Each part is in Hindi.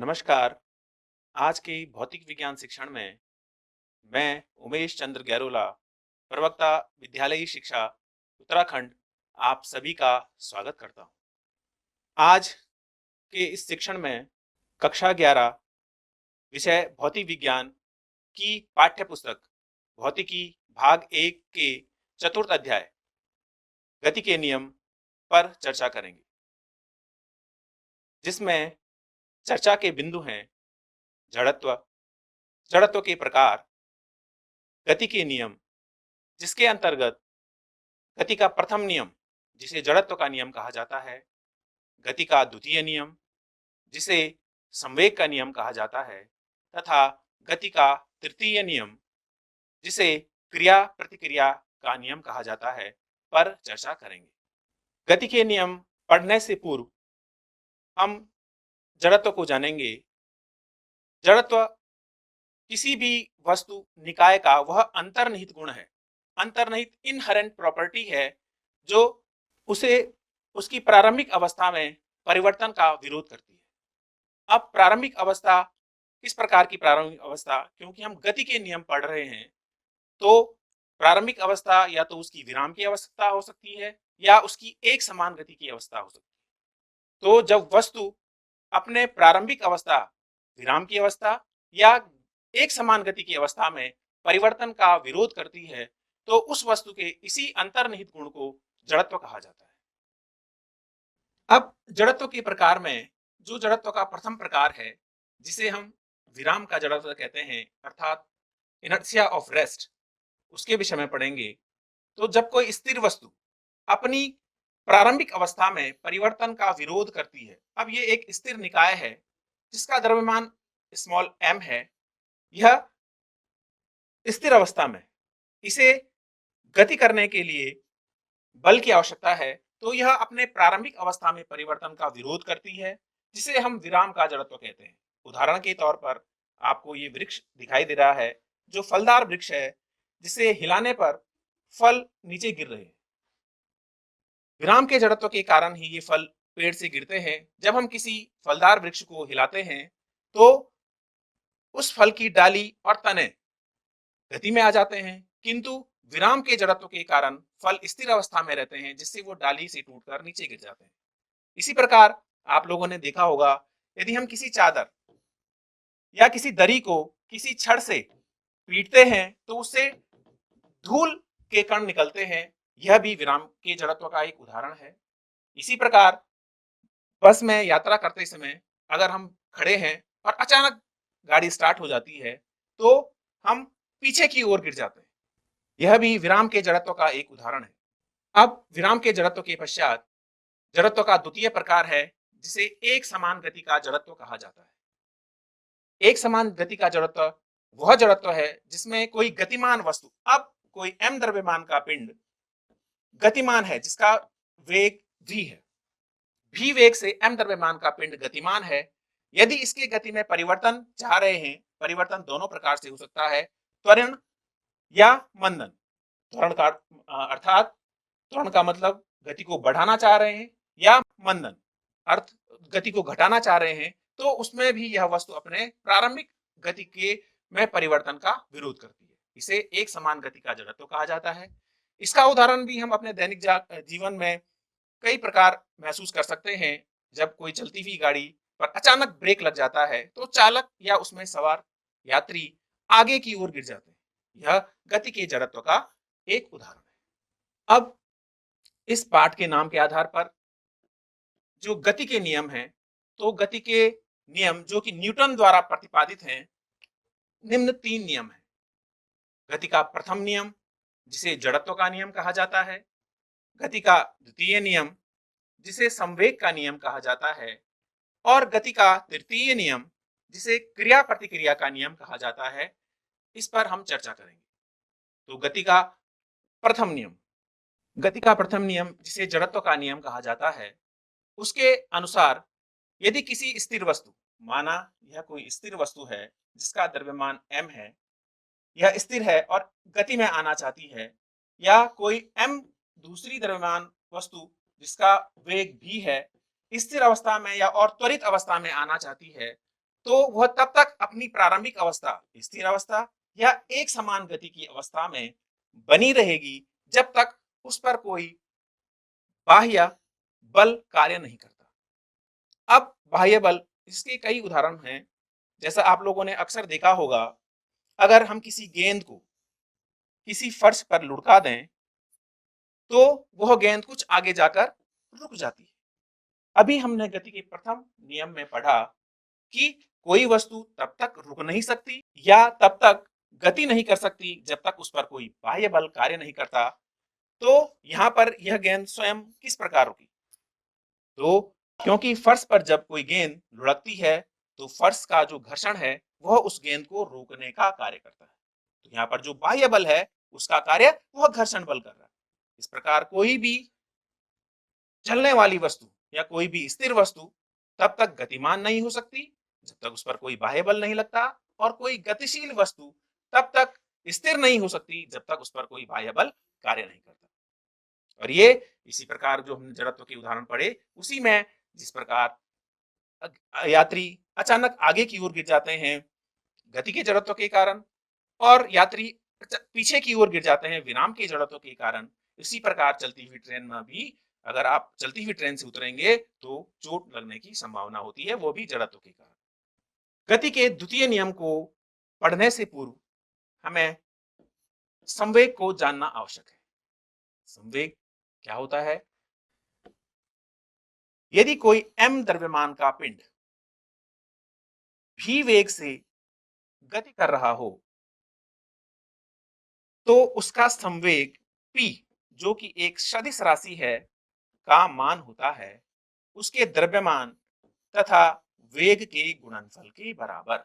नमस्कार। आज के भौतिक विज्ञान शिक्षण में मैं उमेश चंद्र गैरोला, प्रवक्ता विद्यालयी शिक्षा उत्तराखंड, आप सभी का स्वागत करता हूं। आज के इस शिक्षण में कक्षा 11 विषय भौतिक विज्ञान की पाठ्य पुस्तक भौतिकी भाग 1 के चतुर्थ अध्याय गति के नियम पर चर्चा करेंगे, जिसमें चर्चा के बिंदु हैं जड़त्व, जड़त्व के प्रकार, गति के नियम, जिसके अंतर्गत गति का प्रथम नियम जिसे जड़त्व का नियम कहा जाता है, गति का द्वितीय नियम जिसे संवेग का नियम कहा जाता है, तथा गति का तृतीय नियम जिसे क्रिया प्रतिक्रिया का नियम कहा जाता है पर चर्चा करेंगे। गति के नियम पढ़ने से पूर्व हम जड़त्व को जानेंगे। जड़त्व किसी भी वस्तु निकाय का वह अंतर्निहित गुण है, अंतर्निहित इनहेरेंट प्रॉपर्टी है, जो उसे उसकी प्रारंभिक अवस्था में परिवर्तन का विरोध करती है। अब प्रारंभिक अवस्था किस प्रकार की प्रारंभिक अवस्था, क्योंकि हम गति के नियम पढ़ रहे हैं, तो प्रारंभिक अवस्था या तो उसकी विराम की अवस्था हो सकती है या उसकी एक समान गति की अवस्था हो सकती है। तो जब वस्तु अपने प्रारंभिक अवस्था, विराम की अवस्था या एक समान गति की अवस्था में परिवर्तन का विरोध करती है, तो उस वस्तु के इसी अंतर्निहित गुण को जड़त्व कहा जाता है। अब जड़त्व के प्रकार में जो जड़त्व का प्रथम प्रकार है, जिसे हम विराम का जड़त्व कहते हैं, अर्थात इनर्शिया ऑफ रेस्ट, उसके विषय में पढ़ेंगे। तो जब कोई स्थिर वस्तु अपनी प्रारंभिक अवस्था में परिवर्तन का विरोध करती है, अब ये एक स्थिर निकाय है जिसका द्रव्यमान स्मॉल m है, यह स्थिर अवस्था में इसे गति करने के लिए बल की आवश्यकता है, तो यह अपने प्रारंभिक अवस्था में परिवर्तन का विरोध करती है, जिसे हम विराम का जड़त्व कहते हैं। उदाहरण के तौर पर आपको ये वृक्ष दिखाई दे रहा है, जो फलदार वृक्ष है, जिसे हिलाने पर फल नीचे गिर रहे हैं। विराम के जड़त्व के कारण ही ये फल पेड़ से गिरते हैं। जब हम किसी फलदार वृक्ष को हिलाते हैं, तो उस फल की डाली और तने गति में आ जाते हैं, किंतु विराम के जड़त्व के कारण फल स्थिर अवस्था में रहते हैं, जिससे वो डाली से टूटकर नीचे गिर जाते हैं। इसी प्रकार आप लोगों ने देखा होगा, यदि हम किसी चादर या किसी दरी को किसी छड़ से पीटते हैं, तो उससे धूल के कण निकलते हैं। यह भी विराम के जड़त्व का एक उदाहरण है। इसी प्रकार बस में यात्रा करते समय अगर हम खड़े हैं और अचानक गाड़ी स्टार्ट हो जाती है, तो हम पीछे की ओर गिर जाते हैं। यह भी विराम के जड़त्व का एक उदाहरण है। अब विराम के जड़त्व के पश्चात जड़त्व का द्वितीय प्रकार है, जिसे एक समान गति का जड़त्व कहा जाता है। एक समान गति का जड़त्व वह जड़त्व है जिसमें कोई गतिमान वस्तु, अब कोई m द्रव्यमान का पिंड गतिमान है, जिसका वेग v है, v वेग से m द्रव्यमान का पिंड गतिमान है। यदि इसकी गति में परिवर्तन चाह रहे हैं, परिवर्तन दोनों प्रकार से हो सकता है, त्वरण या मंदन। त्वरण का अर्थात त्वरण का मतलब गति को बढ़ाना चाह रहे हैं, या मंदन अर्थ गति को घटाना चाह रहे हैं, तो उसमें भी यह वस्तु अपने प्रारंभिक गति के में परिवर्तन का विरोध करती है। इसे एक समान गति का जड़त्व कहा जाता है। इसका उदाहरण भी हम अपने दैनिक जीवन में कई प्रकार महसूस कर सकते हैं। जब कोई चलती हुई गाड़ी पर अचानक ब्रेक लग जाता है, तो चालक या उसमें सवार यात्री आगे की ओर गिर जाते हैं। यह गति के जड़त्व का एक उदाहरण है। अब इस पाठ के नाम के आधार पर जो गति के नियम हैं, तो गति के नियम जो कि न्यूटन द्वारा प्रतिपादित हैं, निम्न 3 नियम हैं। गति का प्रथम नियम जिसे जड़त्व का नियम कहा जाता है, गति का द्वितीय नियम जिसे संवेग का नियम कहा जाता है, और गति का तृतीय नियम जिसे क्रिया प्रतिक्रिया का नियम कहा जाता है। इस पर हम चर्चा करेंगे। तो गति का प्रथम नियम, गति का प्रथम नियम जिसे जड़त्व का नियम कहा जाता है, उसके अनुसार यदि किसी स्थिर वस्तु, माना यह कोई स्थिर वस्तु है जिसका द्रव्यमान m है, यह स्थिर है और गति में आना चाहती है, या कोई m दूसरी द्रव्यमान वस्तु जिसका वेग v है, स्थिर अवस्था में या और त्वरित अवस्था में आना चाहती है, तो वह तब तक अपनी प्रारंभिक अवस्था, स्थिर अवस्था या एक समान गति की अवस्था में बनी रहेगी जब तक उस पर कोई बाह्य बल कार्य नहीं करता। अब बाह्य बल, इसके कई उदाहरण हैं। जैसा आप लोगों ने अक्सर देखा होगा, अगर हम किसी गेंद को किसी फर्श पर लुढ़का दें तो वह गेंद कुछ आगे जाकर रुक जाती है। अभी हमने गति के प्रथम नियम में पढ़ा कि कोई वस्तु तब तक रुक नहीं सकती या तब तक गति नहीं कर सकती जब तक उस पर कोई बाह्य बल कार्य नहीं करता। तो यहाँ पर यह गेंद स्वयं किस प्रकार रुकी? तो क्योंकि फर्श पर जब कोई गेंद लुढ़कती है तो फर्श का जो घर्षण है वह उस गेंद को रोकने का कार्य करता है। तो यहाँ पर जो बाह्य बल है उसका कार्य वह घर्षण बल कर रहा है। इस प्रकार कोई भी चलने वाली वस्तु या कोई भी स्थिर वस्तु तब तक गतिमान नहीं हो सकती जब तक उस पर कोई बाह्य बल नहीं लगता, और कोई गतिशील वस्तु तब तक स्थिर नहीं हो सकती जब तक उस पर कोई बाह्य बल कार्य नहीं करता। और ये इसी प्रकार जो हमने जड़त्व के उदाहरण पढ़े उसी में, जिस प्रकार यात्री अचानक आगे की ओर गिर जाते हैं गति के जड़त्व के कारण, और यात्री पीछे की ओर गिर जाते हैं विराम के जड़त्व के कारण, इसी प्रकार चलती हुई ट्रेन में भी अगर आप चलती हुई ट्रेन से उतरेंगे तो चोट लगने की संभावना होती है, वो भी जड़त्व के कारण। गति के द्वितीय नियम को पढ़ने से पूर्व हमें संवेग को जानना आवश्यक है। संवेग क्या होता है? यदि कोई m द्रव्यमान का पिंड v वेग से गति कर रहा हो तो उसका संवेग p, जो कि एक सदिश राशि है, का मान होता है उसके द्रव्यमान तथा वेग के गुणनफल के बराबर।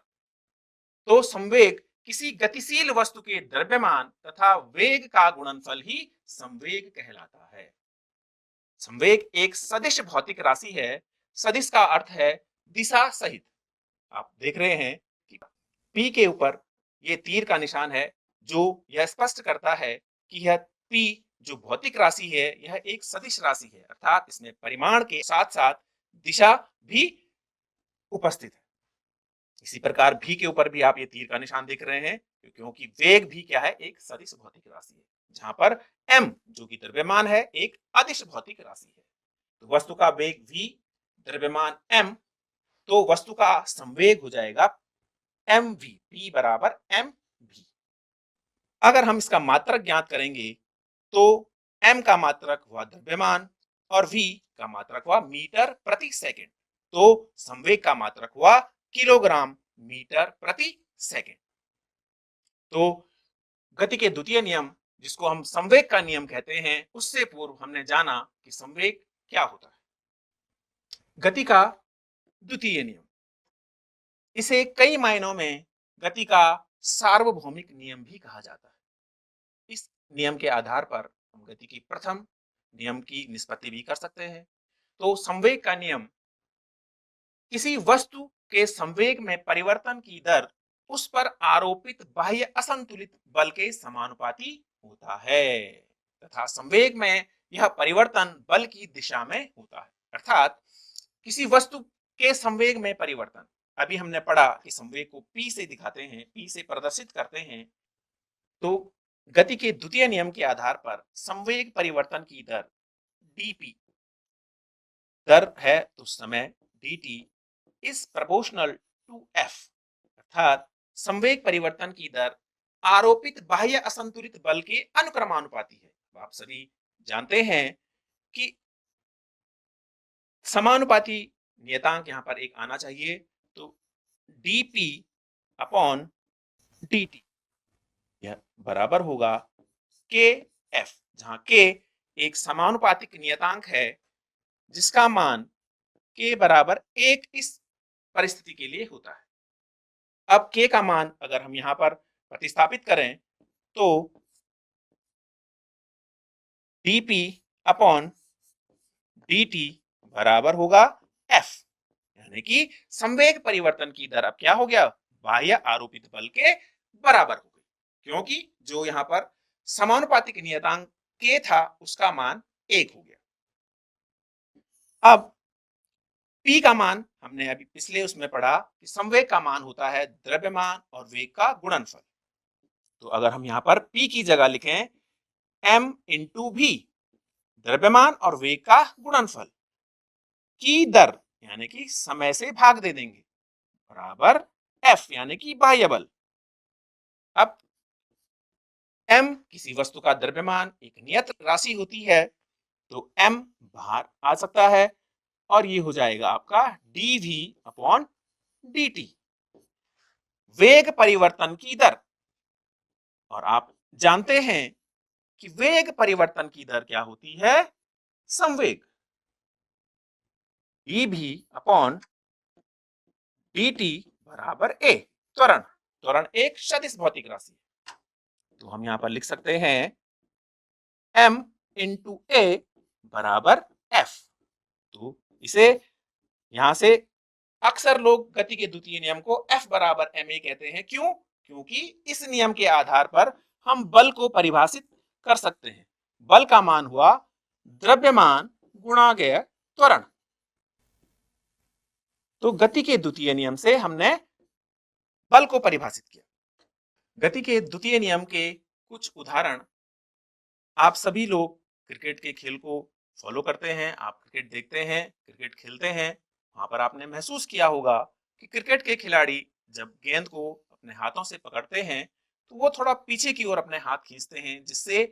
तो संवेग किसी गतिशील वस्तु के द्रव्यमान तथा वेग का गुणनफल ही संवेग कहलाता है। संवेग एक सदिश भौतिक राशि है। सदिश का अर्थ है दिशा सहित। आप देख रहे हैं कि P के ऊपर ये तीर का निशान है जो यह स्पष्ट करता है कि यह P जो भौतिक राशि है यह एक सदिश राशि है, अर्थात इसमें परिमाण के साथ साथ दिशा भी उपस्थित है। इसी प्रकार v के ऊपर भी आप ये तीर का निशान देख रहे हैं क्योंकि वेग भी क्या है, एक सदिश भौतिक राशि है, जहां पर m जो कि द्रव्यमान है एक अदिश भौतिक राशि है। तो वस्तु का वेग v, द्रव्यमान m, तो वस्तु का संवेग हो जाएगा mv, p बराबर mv। अगर हम इसका मात्रक ज्ञात करेंगे तो m का मात्रक हुआ द्रव्यमान और v का मात्रक हुआ मीटर प्रति सेकंड, तो संवेग का मात्रक हुआ किलोग्राम मीटर प्रति सेकंड। तो गति के द्वितीय नियम, जिसको हम संवेग का नियम कहते हैं, उससे पूर्व हमने जाना कि संवेग क्या होता है। गति का द्वितीय नियम, इसे कई मायनों में गति का सार्वभौमिक नियम भी कहा जाता है। इस नियम के आधार पर हम गति की प्रथम नियम की निष्पत्ति भी कर सकते हैं। तो संवेग का नियम किसी वस्तु के संवेग में परिवर्तन की दर उस पर आरोपित बाह्य असंतुलित बल के समानुपाती होता है, तथा संवेग में यह परिवर्तन बल की दिशा में होता है। अर्थात किसी वस्तु के संवेग में परिवर्तन, अभी हमने पढ़ा कि संवेग को p से दिखाते हैं, p से प्रदर्शित करते हैं। तो गति के द्वितीय नियम के आधार पर संवेग परिवर्तन की दर dp दर है तो समय dt is proportional to f, अर्थात संवेग परिवर्तन की दर आरोपित बाह्य असंतुलित बल के अनुक्रमानुपाती है। आप सभी जानते हैं कि समानुपाती नियतांक यहां पर एक आना चाहिए, तो dp अपॉन dt यह बराबर होगा kf, जहां k एक समानुपातिक नियतांक है जिसका मान k बराबर 1 इस परिस्थिति के लिए होता है। अब k का मान अगर हम यहां पर प्रतिस्थापित करें तो dp अपॉन dt बराबर होगा f, यानी कि संवेग परिवर्तन की दर अब क्या हो गया, बाह्य आरोपित बल के बराबर हो गई, क्योंकि जो यहां पर समानुपातिक नियतांक k था उसका मान 1 हो गया। अब p का मान हमने अभी पिछले उसमें पढ़ा कि संवेग का मान होता है द्रव्यमान और वेग का गुणनफल। तो अगर हम यहाँ पर P की जगह लिखें m इंटू भी, द्रव्यमान और वेग का गुणनफल की दर यानी कि समय से भाग दे देंगे, बराबर F यानी कि बाह्य बल। अब m किसी वस्तु का द्रव्यमान एक नियत राशि होती है, तो m बाहर आ सकता है और ये हो जाएगा आपका dv अपॉन dt, वेग परिवर्तन की दर। और आप जानते हैं कि वेग परिवर्तन की दर क्या होती है? संवेग। dv अपॉन dt बराबर a, त्वरण। त्वरण एक सदिश भौतिक राशि है, तो हम यहां पर लिख सकते हैं m इंटू a बराबर f। तो इसे यहां से अक्सर लोग गति के द्वितीय नियम को F बराबर ma कहते हैं। क्यों? क्योंकि इस नियम के आधार पर हम बल को परिभाषित कर सकते हैं। बल का मान हुआ द्रव्यमान गुणा गया त्वरण। तो गति के द्वितीय नियम से हमने बल को परिभाषित किया। गति के द्वितीय नियम के कुछ उदाहरण, आप सभी लोग क्रिकेट के खेल को फॉलो करते हैं, आप क्रिकेट देखते हैं, क्रिकेट खेलते हैं, वहां पर आपने महसूस किया होगा कि क्रिकेट के खिलाड़ी जब गेंद को अपने हाथों से पकड़ते हैं तो वो थोड़ा पीछे की ओर अपने हाथ खींचते हैं जिससे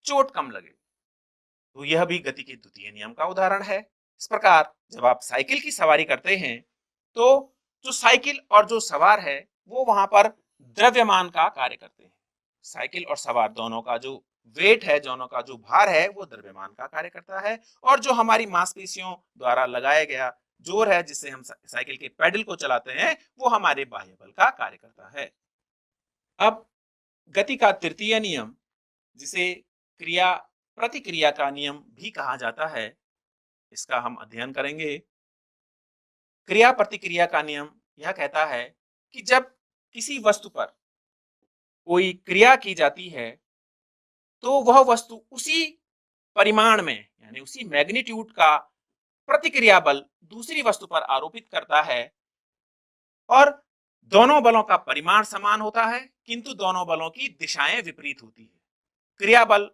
चोट कम लगे। तो यह भी गति के द्वितीय नियम का उदाहरण है। इस प्रकार जब आप साइकिल की सवारी करते हैं तो जो साइकिल और जो सवार है वो वहां पर द्रव्यमान का कार्य करते हैं। साइकिल और सवार दोनों का जो वेट है, दोनों का जो भार है, वो द्रव्यमान का कार्य करता है। और जो हमारी मांसपेशियों द्वारा लगाया गया जोर है जिससे हम साइकिल के पैडल को चलाते हैं, वो हमारे बाह्य बल का कार्य करता है। अब गति का तृतीय नियम, जिसे क्रिया प्रतिक्रिया का नियम भी कहा जाता है, इसका हम अध्ययन करेंगे। क्रिया प्रतिक्रिया का नियम यह कहता है कि जब किसी वस्तु पर कोई क्रिया की जाती है तो वह वस्तु उसी परिमाण में यानी उसी मैग्नीट्यूड का प्रतिक्रिया बल दूसरी वस्तु पर आरोपित करता है। और दोनों बलों का परिमाण समान होता है किंतु दोनों बलों की दिशाएं विपरीत होती है। क्रिया बल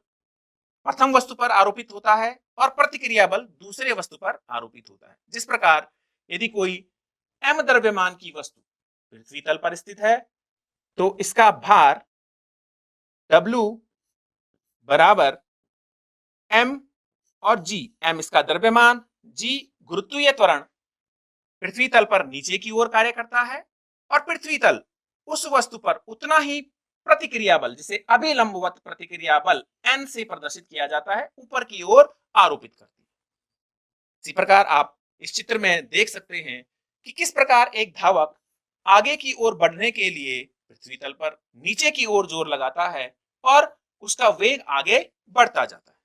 प्रथम वस्तु पर आरोपित होता है और प्रतिक्रिया बल दूसरे वस्तु पर आरोपित होता है। जिस प्रकार यदि कोई m द्रव्यमान की वस्तु पृथ्वी तल पर स्थित है तो इसका भार W बराबर m और g, m इसका द्रव्यमान, g गुरुत्वीय त्वरण पृथ्वी तल पर नीचे की ओर कार्य करता है और पृथ्वी तल उस वस्तु पर उतना ही प्रतिक्रिया बल, जिसे अभिलंबवत प्रतिक्रिया बल n से प्रदर्शित किया जाता है, ऊपर की ओर आरोपित करती है। इसी प्रकार आप इस चित्र में देख सकते हैं कि किस प्रकार एक धावक आगे की ओर बढ़ने के लिए पृथ्वी तल पर नीचे की ओर जोर लगाता है और उसका वेग आगे बढ़ता जाता है।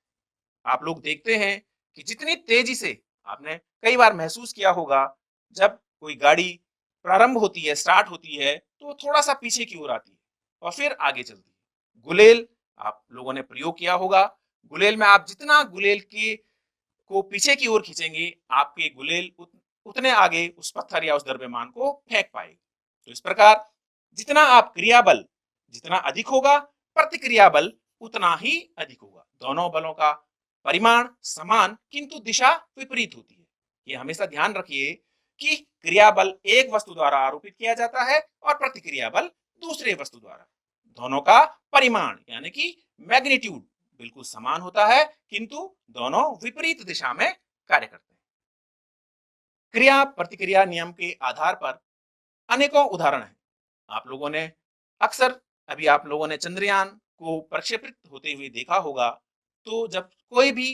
आप लोग देखते हैं कि जितनी तेजी से, आपने कई बार महसूस किया होगा जब कोई गाड़ी प्रारंभ होती है, स्टार्ट होती है, तो थोड़ा सा पीछे की ओर आती है और फिर आगे चलती है। गुलेल आप लोगों ने प्रयोग किया होगा। गुलेल में आप जितना गुलेल के को पीछे की ओर खींचेंगे, आपके गुलेल उतने आगे उस पत्थर या उस द्रव्यमान को फेंक पाएगी। तो इस प्रकार जितना आप क्रिया बल जितना अधिक होगा, प्रतिक्रिया बल उतना ही अधिक होगा। दोनों बलों का परिमाण समान किंतु दिशा विपरीत होती है। ये हमेशा ध्यान रखिए कि क्रिया बल एक वस्तु द्वारा आरोपित किया जाता है और प्रतिक्रिया बल दूसरे वस्तु द्वारा। दोनों का परिमाण यानी कि मैग्नीट्यूड बिल्कुल समान होता है किंतु दोनों विपरीत दिशा में कार्य करते हैं। क्रिया प्रतिक्रिया नियम के आधार पर अनेकों उदाहरण हैं। आप लोगों ने अक्सर, अभी आप लोगों ने चंद्रयान को प्रक्षेपित होते हुए देखा होगा। तो जब कोई भी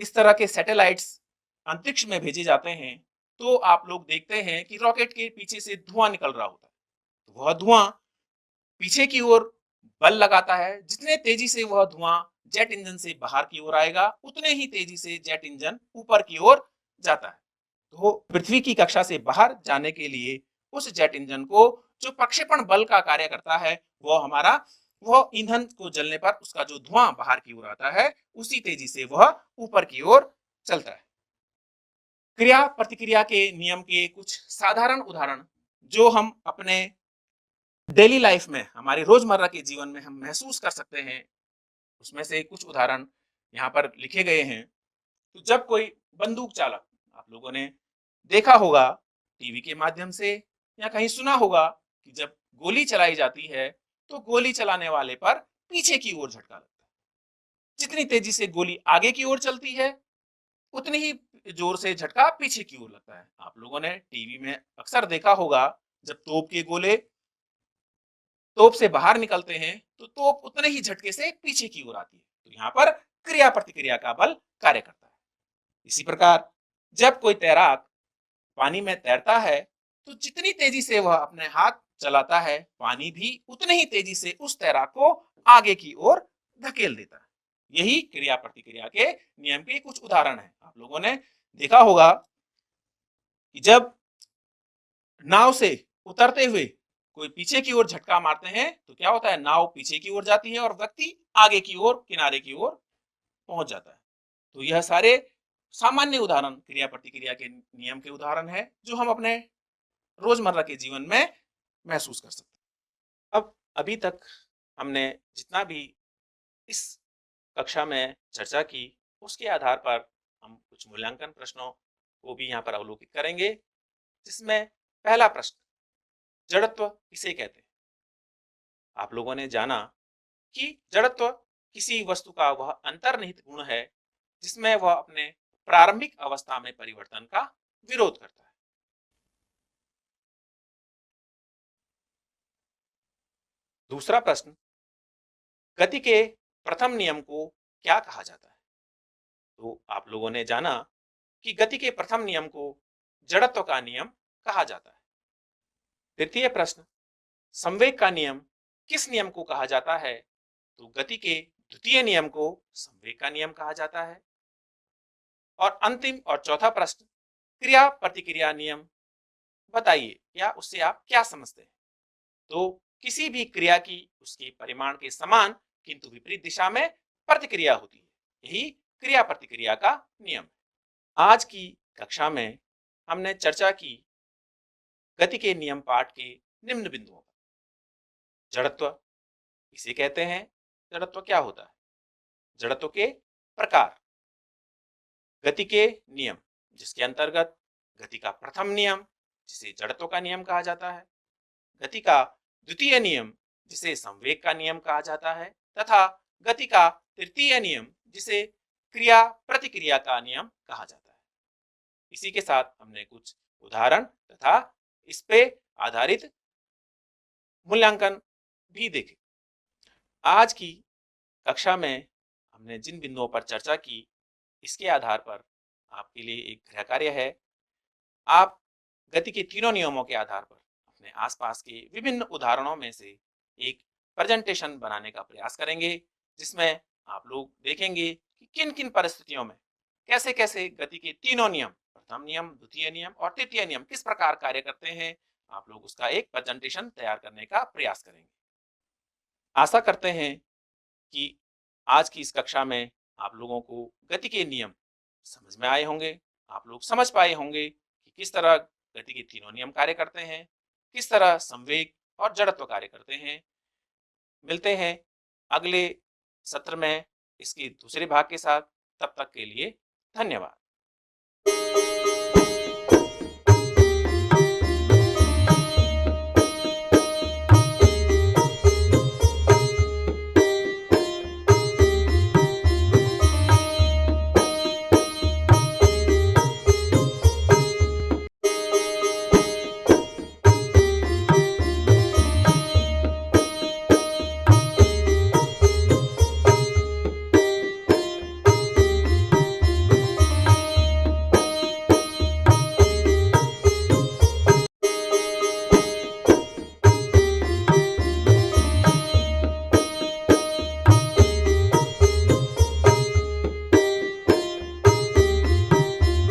इस तरह के सैटेलाइट्स अंतरिक्ष में भेजे जाते हैं तो आप लोग देखते हैं कि रॉकेट के पीछे से धुआं निकल रहा होता है। तो वह धुआं पीछे की ओर बल लगाता है। जितने तेजी से वह धुआं जेट इंजन से बाहर की ओर आएगा, उतने ही तेजी से जेट इंजन ऊपर की ओर जाता है। तो पृथ्वी की कक्षा से बाहर जाने के लिए उस जेट इंजन को जो प्रक्षेपण बल का कार्य करता है, वह ईंधन को जलने पर उसका जो धुआं बाहर की ओर आता है, उसी तेजी से वह ऊपर की ओर चलता है। क्रिया प्रतिक्रिया के नियम के कुछ साधारण उदाहरण जो हम अपने डेली लाइफ में, हमारे रोजमर्रा के जीवन में हम महसूस कर सकते हैं, उसमें से कुछ उदाहरण यहाँ पर लिखे गए हैं। तो जब कोई बंदूक चालक, आप लोगों ने देखा होगा टीवी के माध्यम से या कहीं सुना होगा कि जब गोली चलाई जाती है तो गोली चलाने वाले पर पीछे की ओर झटका लगता है। जितनी तेजी से गोली आगे की ओर चलती है उतनी ही जोर से झटका पीछे की ओर लगता है। आप लोगों ने टीवी में अक्सर देखा होगा जब तोप के गोले तोप से बाहर निकलते हैं तो तोप उतने ही झटके से पीछे की ओर आती है। तो यहाँ पर क्रिया प्रतिक्रिया का बल कार्य करता है। इसी प्रकार जब कोई तैराक पानी में तैरता है तो जितनी तेजी से वह अपने हाथ चलाता है, पानी भी उतने ही तेजी से उस तैराक को आगे की ओर धकेल देता है। यही क्रिया प्रतिक्रिया के नियम के कुछ उदाहरण हैं। आप लोगों ने देखा होगा कि जब नाव से उतरते हुए कोई पीछे की ओर झटका मारते हैं तो क्या होता है, नाव पीछे की ओर जाती है और व्यक्ति आगे की ओर, किनारे की ओर पहुंच जाता है। तो यह सारे सामान्य उदाहरण क्रिया प्रतिक्रिया के नियम के उदाहरण है जो हम अपने रोजमर्रा के जीवन में महसूस कर सकते हैं। अब अभी तक हमने जितना भी इस कक्षा में चर्चा की उसके आधार पर हम कुछ मूल्यांकन प्रश्नों को भी यहाँ पर अवलोकित करेंगे, जिसमें पहला प्रश्न, जड़त्व किसे कहते हैं? आप लोगों ने जाना कि जड़त्व किसी वस्तु का वह अंतर्निहित गुण है जिसमें वह अपने प्रारंभिक अवस्था में परिवर्तन का विरोध करता है। दूसरा प्रश्न, गति के प्रथम नियम को क्या कहा जाता है? तो आप लोगों ने जाना कि गति के प्रथम नियम को जड़त्व का नियम कहा जाता है। तृतीय प्रश्न, संवेग का नियम किस नियम को कहा जाता है? तो गति के द्वितीय नियम को संवेग का नियम कहा जाता है। और अंतिम और चौथा प्रश्न, क्रिया प्रतिक्रिया नियम बताइए या उससे आप क्या समझते हैं? तो किसी भी क्रिया की उसके परिमाण के समान किंतु विपरीत दिशा में प्रतिक्रिया होती है, यही क्रिया प्रतिक्रिया का नियम है। आज की कक्षा में हमने चर्चा की गति के नियम पाठ के निम्न बिंदुओं पर। जड़त्व इसे कहते हैं, जड़त्व क्या होता है, जड़त्व के प्रकार, गति के नियम जिसके अंतर्गत गति का प्रथम नियम जिसे जड़त्व का नियम कहा जाता है, गति का द्वितीय नियम जिसे संवेग का नियम कहा जाता है, तथा गति का तृतीय नियम जिसे क्रिया प्रतिक्रिया का नियम कहा जाता है। इसी के साथ हमने कुछ उदाहरण तथा इस पे आधारित मूल्यांकन भी देखे। आज की कक्षा में हमने जिन बिंदुओं पर चर्चा की इसके आधार पर आपके लिए एक गृह कार्य है। आप गति के तीनों नियमों के आधार पर अपने आसपास के विभिन्न उदाहरणों में से एक प्रेजेंटेशन बनाने का प्रयास करेंगे, जिसमें आप लोग देखेंगे कि किन किन परिस्थितियों में कैसे कैसे गति के तीनों नियम, प्रथम नियम, द्वितीय नियम और तृतीय नियम किस प्रकार कार्य करते हैं। आप लोग उसका एक प्रेजेंटेशन तैयार करने का प्रयास करेंगे। आशा करते हैं कि आज की इस कक्षा में आप लोगों को गति के नियम समझ में आए होंगे। आप लोग समझ पाए होंगे कि किस तरह गति के तीनों नियम कार्य करते हैं, किस तरह संवेग और जड़त्व कार्य करते हैं। मिलते हैं अगले सत्र में इसके दूसरे भाग के साथ। तब तक के लिए धन्यवाद।